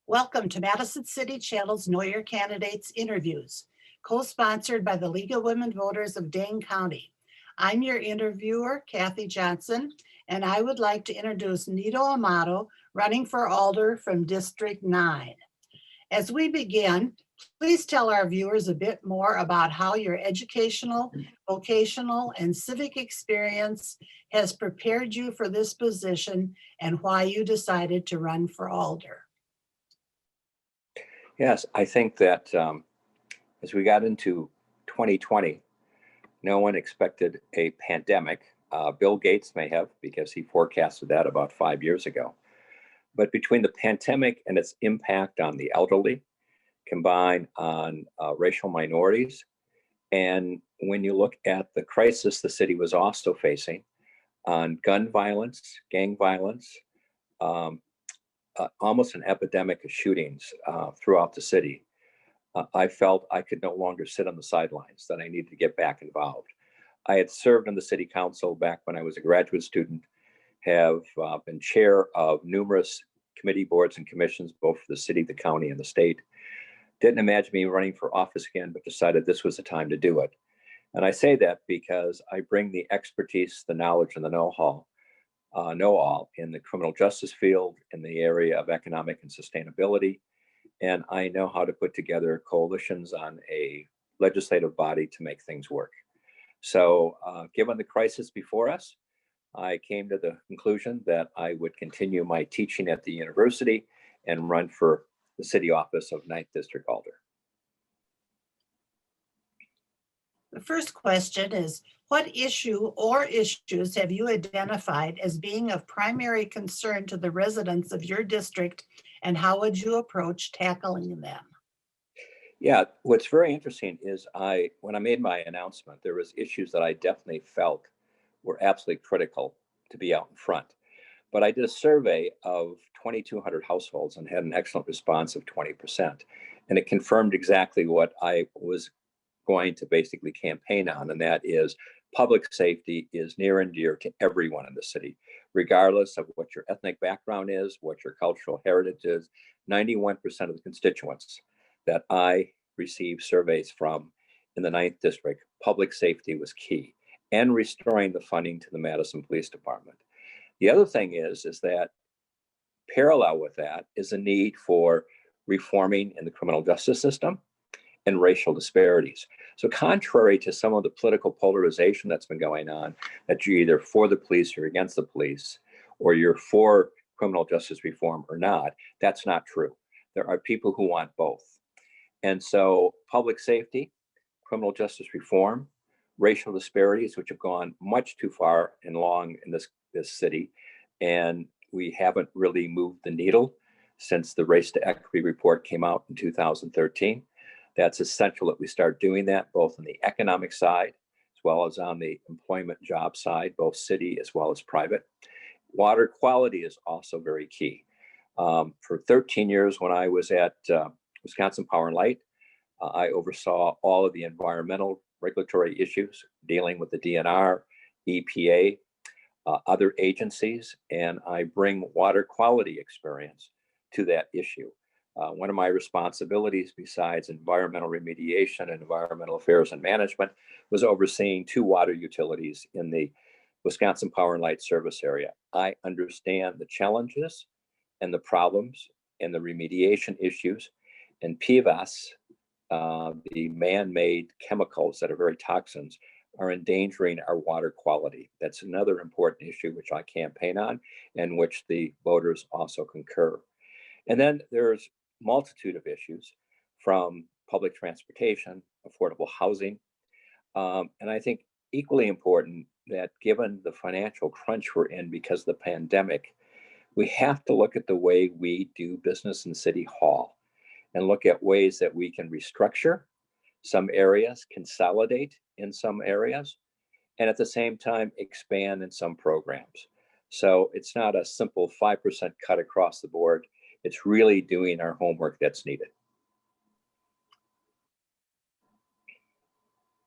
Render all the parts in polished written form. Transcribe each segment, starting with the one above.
Welcome to Madison City Channel's Know Your Candidates interviews, co-sponsored by the League of Women Voters of Dane County. I'm your interviewer, Kathy Johnson, and I would like to introduce Nito Amato, running for Alder from District 9. As we begin, please tell our viewers a bit more about how your educational, vocational, and civic experience has prepared you for this position and why you decided to run for Alder. Yes, I think that as we got into 2020, no one expected a pandemic. Bill Gates may have, because he forecasted that about 5 years ago. But between the pandemic and its impact on the elderly, combined on racial minorities, and when you look at the crisis the city was also facing on gun violence, gang violence, almost an epidemic of shootings throughout the city, I felt I could no longer sit on the sidelines, that I needed to get back involved. I had served on the city council back when I was a graduate student, have been chair of numerous committee boards and commissions, both for the city, the county, and the state. Didn't imagine me running for office again, but decided this was the time to do it. And I say that because I bring the expertise, the knowledge, and the know-all in the criminal justice field, in the area of economic and sustainability. And I know how to put together coalitions on a legislative body to make things work. So given the crisis before us, I came to the conclusion that I would continue my teaching at the university and run for the city office of 9th District Alder. The first question is, what issue or issues have you identified as being of primary concern to the residents of your district, and how would you approach tackling them? Yeah, what's very interesting is when I made my announcement, there was issues that I definitely felt were absolutely critical to be out in front. But I did a survey of 2,200 households and had an excellent response of 20%. And it confirmed exactly what I was going to basically campaign on, and that is public safety is near and dear to everyone in the city, regardless of what your ethnic background is, what your cultural heritage is. 91% of the constituents that I received surveys from in the 9th District, public safety was key, and restoring the funding to the Madison Police Department. The other thing is that parallel with that is a need for reforming in the criminal justice system and racial disparities. So contrary to some of the political polarization that's been going on, that you're either for the police or against the police, or you're for criminal justice reform or not, that's not true. There are people who want both. And so public safety, criminal justice reform, racial disparities, which have gone much too far and long in this city, and we haven't really moved the needle since the Race to Equity report came out in 2013. That's essential that we start doing that both on the economic side as well as on the employment job side, both city as well as private. Water quality is also very key. For 13 years when I was at Wisconsin Power and Light, I oversaw all of the environmental regulatory issues dealing with the DNR, EPA, other agencies, and I bring water quality experience to that issue. One of my responsibilities, besides environmental remediation and environmental affairs and management, was overseeing 2 water utilities in the Wisconsin Power and Light service area. I understand the challenges and the problems and the remediation issues, and PFAS, the man-made chemicals that are very toxins, are endangering our water quality. That's another important issue which I campaign on and which the voters also concur. And then there's multitude of issues, from public transportation, affordable housing, and I think equally important that given the financial crunch we're in because of the pandemic, we have to look at the way we do business in City Hall and look at ways that we can restructure some areas, consolidate in some areas, and at the same time expand in some programs. So it's not a simple 5% cut across the board. It's really doing our homework that's needed.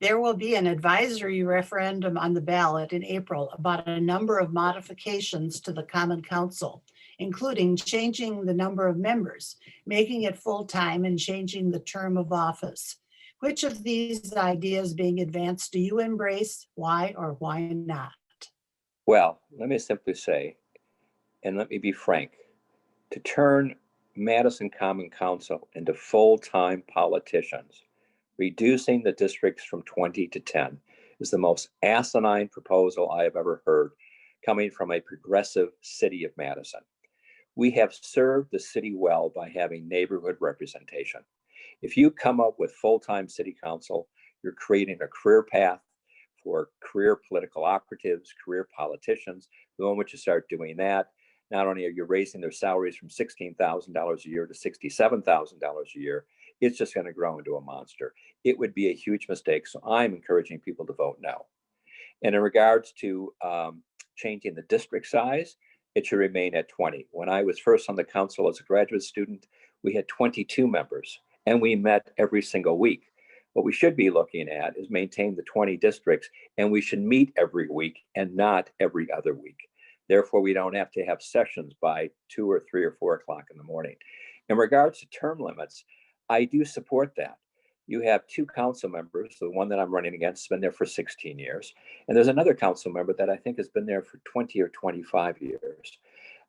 There will be an advisory referendum on the ballot in April about a number of modifications to the Common Council, including changing the number of members, making it full-time, and changing the term of office. Which of these ideas being advanced do you embrace? Why or why not? Well, let me simply say, and let me be frank, to turn Madison Common Council into full-time politicians, reducing the districts from 20 to 10, is the most asinine proposal I have ever heard coming from a progressive city of Madison. We have served the city well by having neighborhood representation. If you come up with full-time city council, you're creating a career path for career political operatives, career politicians. The moment you start doing that, not only are you raising their salaries from $16,000 a year to $67,000 a year, it's just going to grow into a monster. It would be a huge mistake. So I'm encouraging people to vote no. And in regards to changing the district size, it should remain at 20. When I was first on the council as a graduate student, we had 22 members and we met every single week. What we should be looking at is maintain the 20 districts, and we should meet every week and not every other week. Therefore, we don't have to have sessions by 2 or 3 or 4 o'clock in the morning. In regards to term limits, I do support that. You have 2 council members, the one that I'm running against has been there for 16 years. And there's another council member that I think has been there for 20 or 25 years.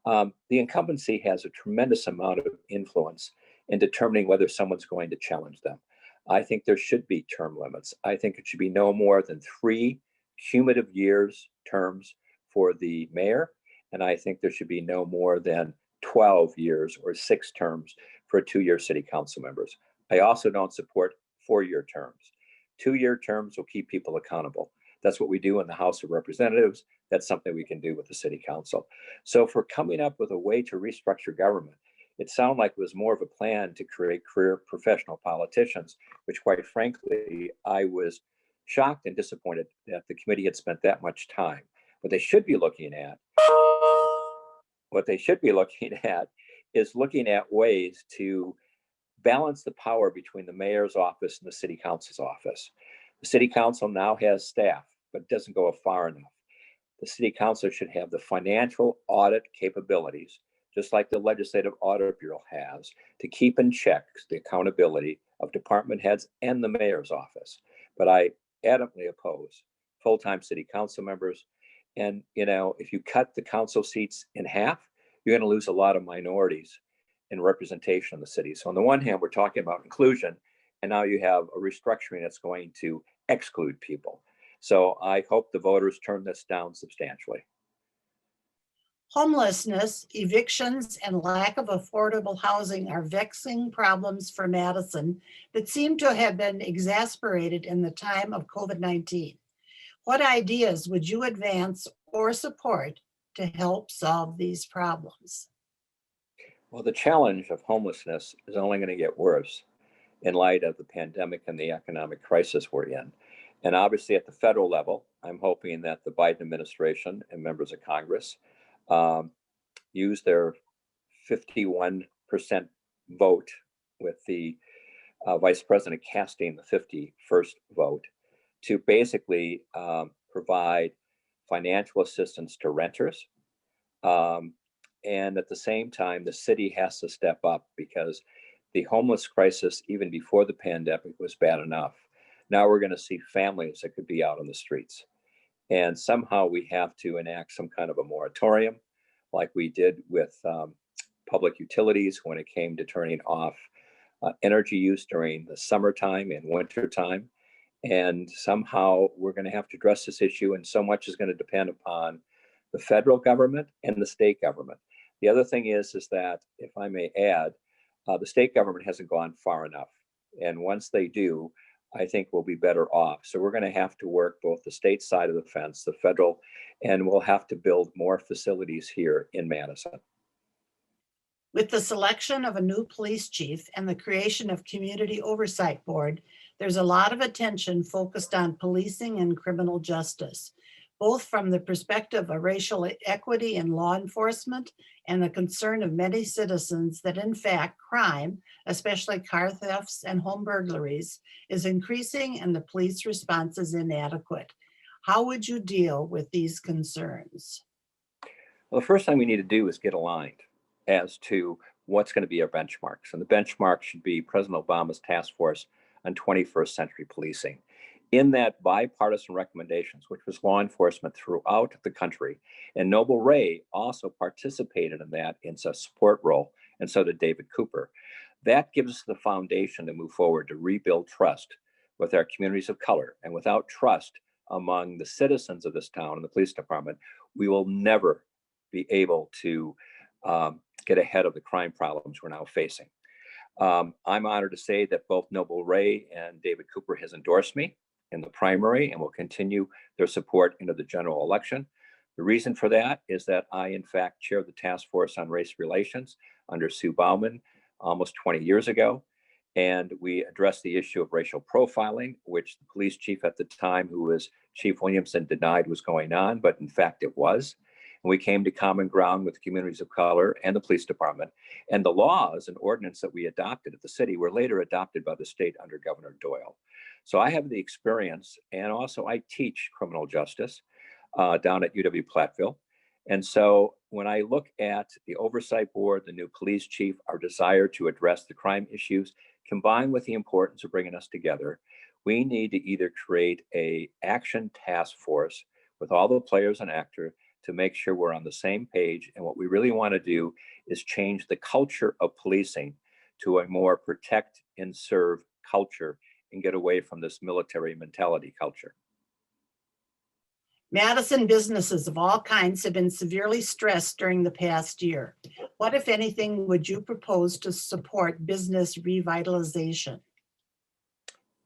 The incumbency has a tremendous amount of influence in determining whether someone's going to challenge them. I think there should be term limits. I think it should be no more than 3 cumulative years terms for the mayor. And I think there should be no more than 12 years or 6 terms for 2-year city council members. I also don't support 4-year terms. 2-year terms will keep people accountable. That's what we do in the House of Representatives. That's something we can do with the city council. So for coming up with a way to restructure government, it sounded like it was more of a plan to create career professional politicians, which quite frankly, I was shocked and disappointed that the committee had spent that much time. What they should be looking at is looking at ways to balance the power between the mayor's office and the city council's office. The city council now has staff, but it doesn't go far enough. The city council should have the financial audit capabilities, just like the Legislative Audit Bureau has, to keep in check the accountability of department heads and the mayor's office. But I adamantly oppose full-time city council members. And, if you cut the council seats in half, you're going to lose a lot of minorities in representation in the city. So on the one hand, we're talking about inclusion, and now you have a restructuring that's going to exclude people. So I hope the voters turn this down substantially. Homelessness, evictions, and lack of affordable housing are vexing problems for Madison that seem to have been exacerbated in the time of COVID-19. What ideas would you advance or support to help solve these problems? Well, the challenge of homelessness is only going to get worse in light of the pandemic and the economic crisis we're in. And obviously at the federal level, I'm hoping that the Biden administration and members of Congress use their 51% vote with the vice president casting the 51st vote to basically provide financial assistance to renters. And at the same time, the city has to step up because the homeless crisis, even before the pandemic, was bad enough. Now we're going to see families that could be out on the streets. And somehow we have to enact some kind of a moratorium, like we did with public utilities when it came to turning off energy use during the summertime and wintertime. And somehow we're going to have to address this issue, and so much is going to depend upon the federal government and the state government. The other thing is that, if I may add, the state government hasn't gone far enough. And once they do, I think we'll be better off. So we're going to have to work both the state side of the fence, the federal, and we'll have to build more facilities here in Madison. With the selection of a new police chief and the creation of Community Oversight Board, there's a lot of attention focused on policing and criminal justice, both from the perspective of racial equity in law enforcement and the concern of many citizens that in fact crime, especially car thefts and home burglaries, is increasing and the police response is inadequate. How would you deal with these concerns? Well, the first thing we need to do is get aligned. as to what's going to be our benchmarks. And the benchmark should be President Obama's task force on 21st century policing. In that bipartisan recommendations, which was law enforcement throughout the country, and Noble Ray also participated in that in a support role, and so did David Cooper. That gives us the foundation to move forward to rebuild trust with our communities of color. And without trust among the citizens of this town and the police department, we will never be able to get ahead of the crime problems we're now facing. I'm honored to say that both Noble Ray and David Cooper has endorsed me in the primary and will continue their support into the general election. The reason for that is that I, in fact, chaired the task force on race relations under Sue Bauman almost 20 years ago. And we addressed the issue of racial profiling, which the police chief at the time, who was Chief Williamson, denied was going on, but in fact it was. And we came to common ground with communities of color and the police department. And the laws and ordinance that we adopted at the city were later adopted by the state under Governor Doyle. So I have the experience, and also I teach criminal justice down at UW-Platteville. And so when I look at the oversight board, the new police chief, our desire to address the crime issues, combined with the importance of bringing us together, we need to either create a action task force with all the players and actors to make sure we're on the same page. And what we really want to do is change the culture of policing to a more protect and serve culture and get away from this military mentality culture. Madison businesses of all kinds have been severely stressed during the past year. What, if anything, would you propose to support business revitalization?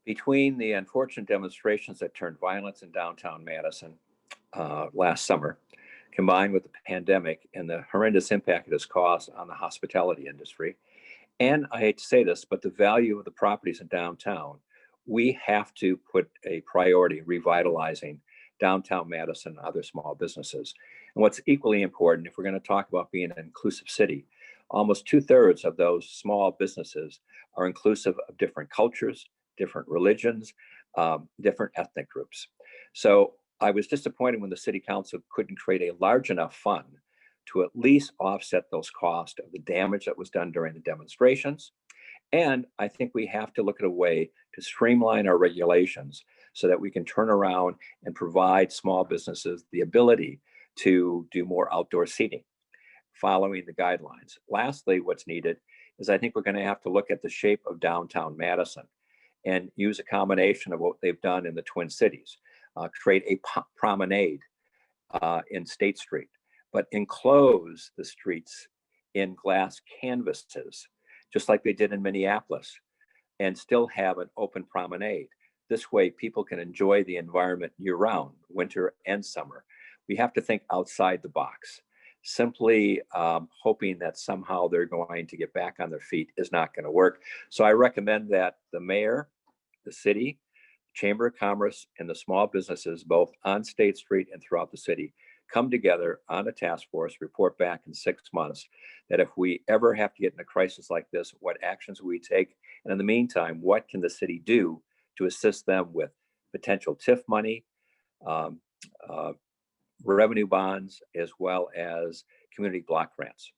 Between the unfortunate demonstrations that turned violence in downtown Madison last summer, combined with the pandemic and the horrendous impact it has caused on the hospitality industry, and I hate to say this, but the value of the properties in downtown, we have to put a priority revitalizing downtown Madison and other small businesses. And what's equally important, if we're going to talk about being an inclusive city, almost 2/3 of those small businesses are inclusive of different cultures, different religions, different ethnic groups. So I was disappointed when the city council couldn't create a large enough fund to at least offset those costs of the damage that was done during the demonstrations. And I think we have to look at a way to streamline our regulations so that we can turn around and provide small businesses the ability to do more outdoor seating, following the guidelines. Lastly, what's needed is I think we're going to have to look at the shape of downtown Madison and use a combination of what they've done in the Twin Cities, create a promenade in State Street, but enclose the streets in glass canvases, just like they did in Minneapolis, and still have an open promenade. This way, people can enjoy the environment year-round, winter and summer. We have to think outside the box. Simply hoping that somehow they're going to get back on their feet is not going to work. So I recommend that the mayor, the city, Chamber of Commerce, and the small businesses, both on State Street and throughout the city, come together on a task force, report back in 6 months, that if we ever have to get in a crisis like this, what actions will we take? And in the meantime, what can the city do to assist them with potential TIF money, revenue bonds, as well as community block grants.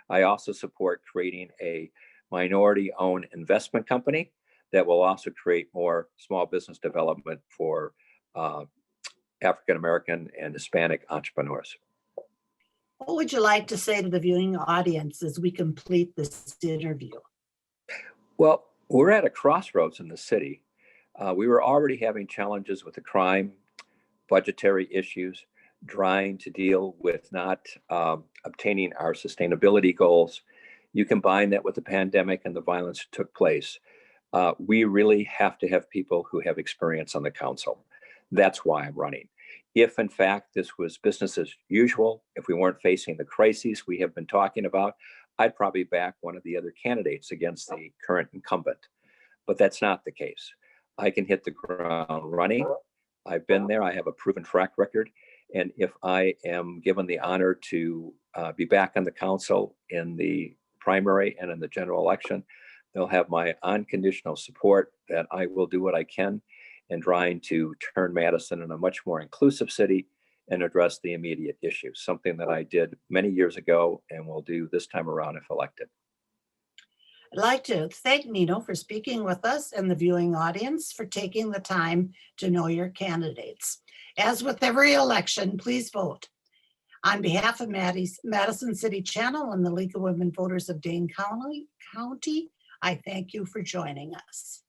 I also support creating a minority-owned investment company that will also create more small business development for African-American and Hispanic entrepreneurs. What would you like to say to the viewing audience as we complete this interview? Well, we're at a crossroads in the city. We were already having challenges with the crime, budgetary issues, trying to deal with not obtaining our sustainability goals. You combine that with the pandemic and the violence that took place. We really have to have people who have experience on the council. That's why I'm running. If in fact this was business as usual, if we weren't facing the crises we have been talking about, I'd probably back one of the other candidates against the current incumbent. But that's not the case. I can hit the ground running. I've been there. I have a proven track record. And if I am given the honor to be back on the council in the primary and in the general election, they'll have my unconditional support that I will do what I can in trying to turn Madison in a much more inclusive city and address the immediate issues, something that I did many years ago and will do this time around if elected. I'd like to thank Nino for speaking with us and the viewing audience for taking the time to know your candidates. As with every election, please vote. On behalf of Madison City Channel and the League of Women Voters of Dane County, I thank you for joining us.